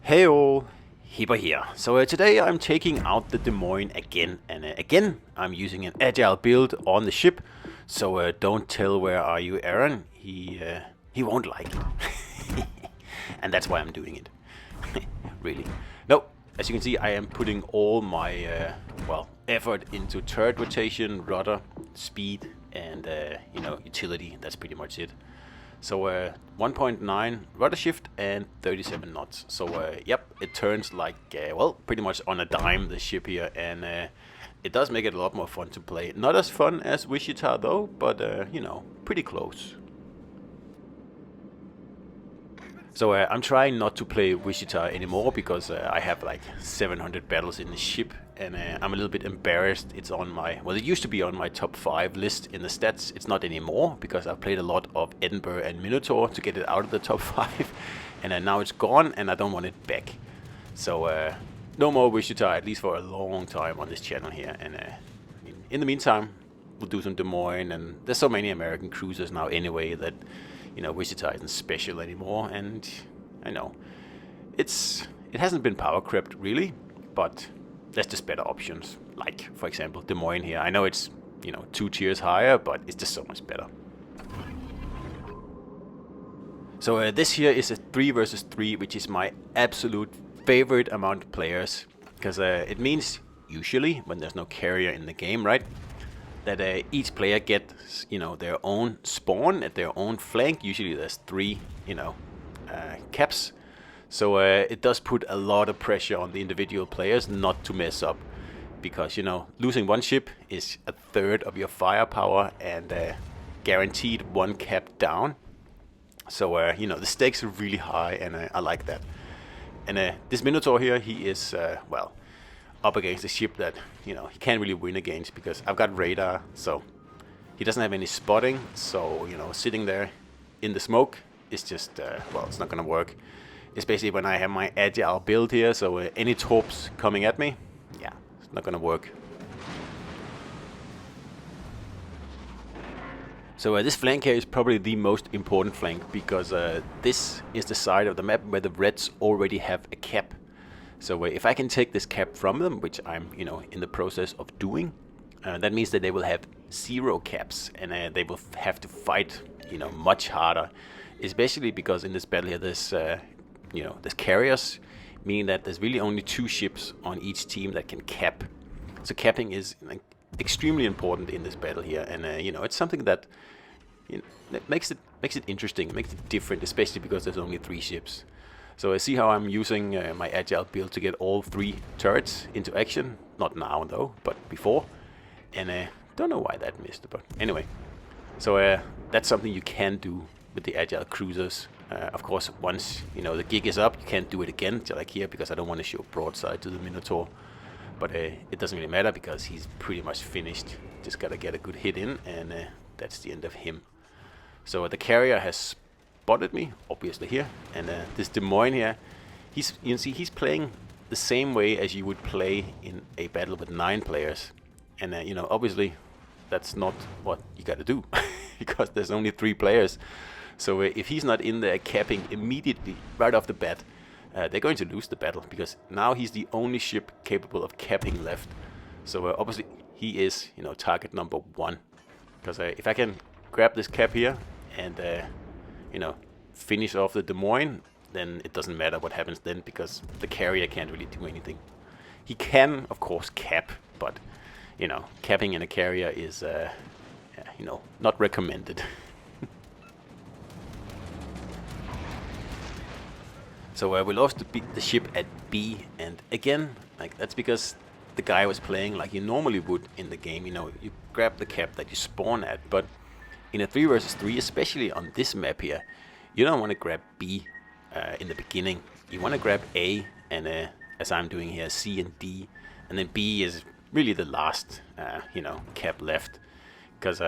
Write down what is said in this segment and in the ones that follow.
Hey all, Hipper here. So today I'm taking out the Des Moines again, and again I'm using an agile build on the ship. So don't tell where are you, Aaron. He won't like it, and that's why I'm doing it. Really. No, as you can see, I am putting all my effort into turret rotation, rudder, speed, and utility. That's pretty much it. So 1.9 rudder shift and 37 knots. So yep, it turns like pretty much on a dime, the ship here, and it does make it a lot more fun to play. Not as fun as Wichita though, but pretty close. So I'm trying not to play Wichita anymore because I have like 700 battles in the ship, and I'm a little bit embarrassed. It's on my, well, it used to be on my top 5 list in the stats. It's not anymore because I've played a lot of Edinburgh and Minotaur to get it out of the top 5, and now it's gone and I don't want it back. So no more Wichita, at least for a long time on this channel here. And in the meantime, we'll do some Des Moines, and there's so many American cruisers now anyway that Wichita isn't special anymore, and I know it hasn't been power crept really, but there's just better options. Like for example, Des Moines here. I know it's 2 tiers higher, but it's just so much better. So this here is a 3 versus 3, which is my absolute favorite amount of players, because it means usually when there's no carrier in the game, right? That each player gets, their own spawn at their own flank. Usually there's 3, caps. So it does put a lot of pressure on the individual players not to mess up, because losing one ship is a third of your firepower and guaranteed 1 cap down. So the stakes are really high, and I like that. And this Minotaur here, he is up against a ship that he can't really win against, because I've got radar, so he doesn't have any spotting. So sitting there in the smoke is just it's not gonna work, especially when I have my agile build here. So any torps coming at me, yeah, it's not gonna work. So this flank here is probably the most important flank, because this is the side of the map where the Reds already have a cap. So if I can take this cap from them, which I'm in the process of doing, that means that they will have 0 caps, and they will have to fight much harder, especially because in this battle here there's there's carriers, meaning that there's really only 2 ships on each team that can cap. So capping is extremely important in this battle here, and it's something that that makes it interesting, makes it different, especially because there's only 3 ships. So I see how I'm using my agile build to get all 3 turrets into action. Not now though, but before. And don't know why that missed, but anyway. So that's something you can do with the agile cruisers. Of course, once the gig is up, you can't do it again, like here, because I don't want to show broadside to the Minotaur. But it doesn't really matter, because he's pretty much finished. Just gotta get a good hit in, and that's the end of him. So the carrier has spotted me, obviously here, and this Des Moines here, he's playing the same way as you would play in a battle with 9 players, and obviously that's not what you gotta do, because there's only 3 players. So if he's not in there capping immediately right off the bat, they're going to lose the battle, because now he's the only ship capable of capping left. So obviously he is target number 1, because if I can grab this cap here and finish off the Des Moines, then it doesn't matter what happens then, because the carrier can't really do anything. He can, of course, cap, but capping in a carrier is not recommended. So we lost the ship at B, and again, that's because the guy was playing like you normally would in the game. You grab the cap that you spawn at, but in a 3 versus 3, especially on this map here, you don't want to grab B in the beginning. You want to grab A, and as I'm doing here, C and D, and then B is really the last cap left, because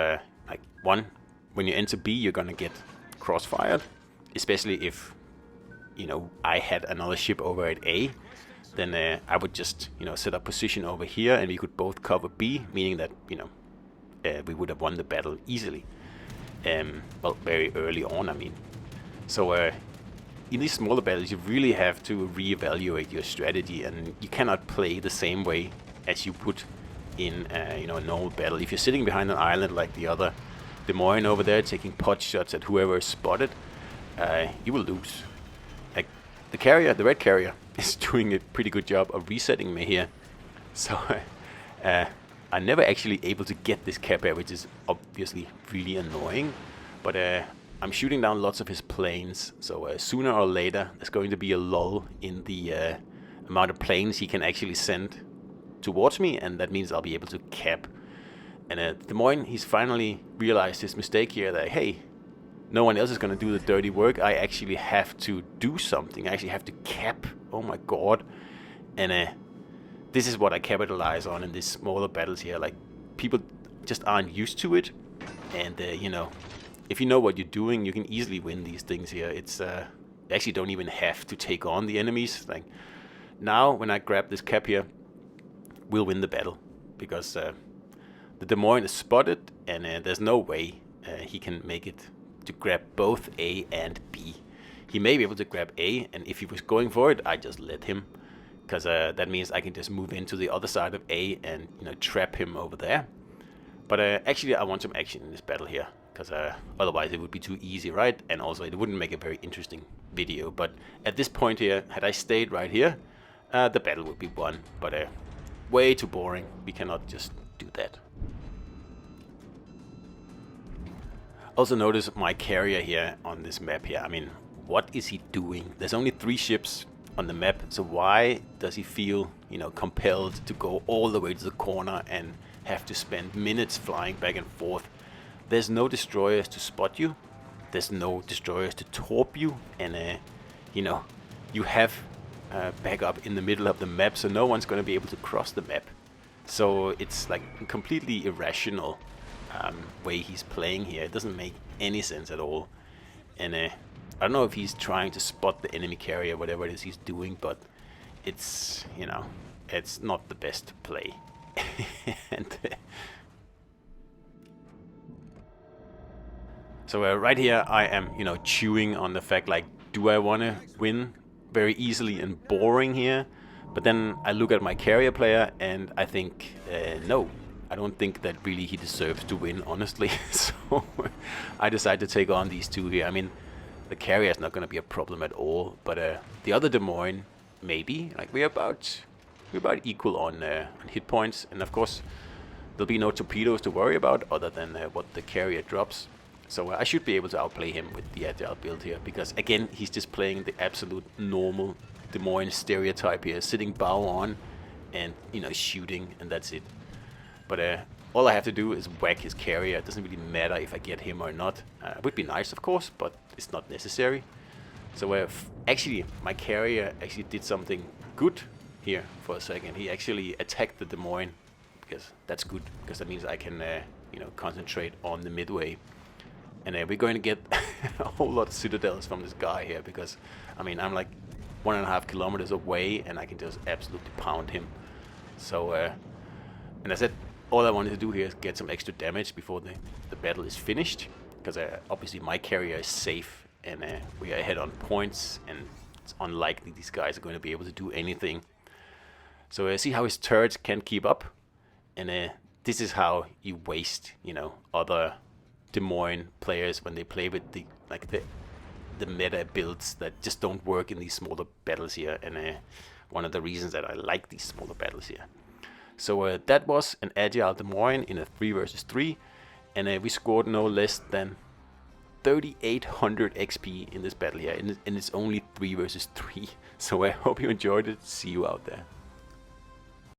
when you enter B, you're gonna get crossfired, especially if I had another ship over at A. Then I would just set up position over here, and we could both cover B, meaning that we would have won the battle easily. Very early on, I mean. So in these smaller battles, you really have to reevaluate your strategy, and you cannot play the same way as you would in you know, a normal battle. If you're sitting behind an island like the other Des Moines over there, taking pot shots at whoever is spotted, you will lose. Like the carrier, the red carrier, is doing a pretty good job of resetting me here. So I'm never actually able to get this cap here, which is obviously really annoying. But I'm shooting down lots of his planes, so sooner or later there's going to be a lull in the amount of planes he can actually send towards me, and that means I'll be able to cap. And Des Moines, he's finally realized his mistake here, that hey, no one else is going to do the dirty work. I actually have to do something. I actually have to cap. Oh my god. And this is what I capitalize on in these smaller battles here. Like, people just aren't used to it, and you know, if you know what you're doing, you can easily win these things here. It's you actually don't even have to take on the enemies. Like, now when I grab this cap here, we'll win the battle, because the Des Moines is spotted, and there's no way he can make it to grab both A and B. He may be able to grab A, and if he was going for it, I just let him, because that means I can just move into the other side of A and, you know, trap him over there. But actually I want some action in this battle here, because otherwise it would be too easy, right? And also it wouldn't make a very interesting video. But at this point here, had I stayed right here, the battle would be won. But way too boring. We cannot just do that. Also notice my carrier here on this map here. I mean, what is he doing? There's only 3 ships on the map, so why does he feel, you know, compelled to go all the way to the corner and have to spend minutes flying back and forth? There's no destroyers to spot you. There's no destroyers to torp you, and you know, you have backup in the middle of the map, so no one's going to be able to cross the map. So it's like a completely irrational way he's playing here. It doesn't make any sense at all. And I don't know if he's trying to spot the enemy carrier, whatever it is he's doing, but it's, you know, it's not the best play. And so right here I am, you know, chewing on the fact, like, do I want to win very easily and boring here? But then I look at my carrier player and I think, no, I don't think that really he deserves to win, honestly. So I decide to take on these 2 here. I mean, the carrier is not going to be a problem at all, but the other Des Moines, maybe. Like, we're about equal on hit points, and of course there'll be no torpedoes to worry about other than what the carrier drops. So I should be able to outplay him with the Agile build here, because again, he's just playing the absolute normal Des Moines stereotype here, sitting bow on and, you know, shooting, and that's it. But all I have to do is whack his carrier. It doesn't really matter if I get him or not. It would be nice, of course, but it's not necessary. So actually, my carrier actually did something good here for a second. He actually attacked the Des Moines, because that's good, because that means I can you know, concentrate on the midway. And we're going to get a whole lot of citadels from this guy here, because, I mean, I'm like 1.5 kilometers away and I can just absolutely pound him. So, and I said, all I wanted to do here is get some extra damage before the battle is finished, because obviously my carrier is safe and we are ahead on points, and it's unlikely these guys are going to be able to do anything. So see how his turrets can keep up, and this is how you waste, you know, other Des Moines players when they play with the meta builds that just don't work in these smaller battles here, and one of the reasons that I like these smaller battles here. So that was an Agile Des Moines in a 3 versus 3, and we scored no less than 3,800 XP in this battle here, and it's only 3 versus 3. So I hope you enjoyed it. See you out there.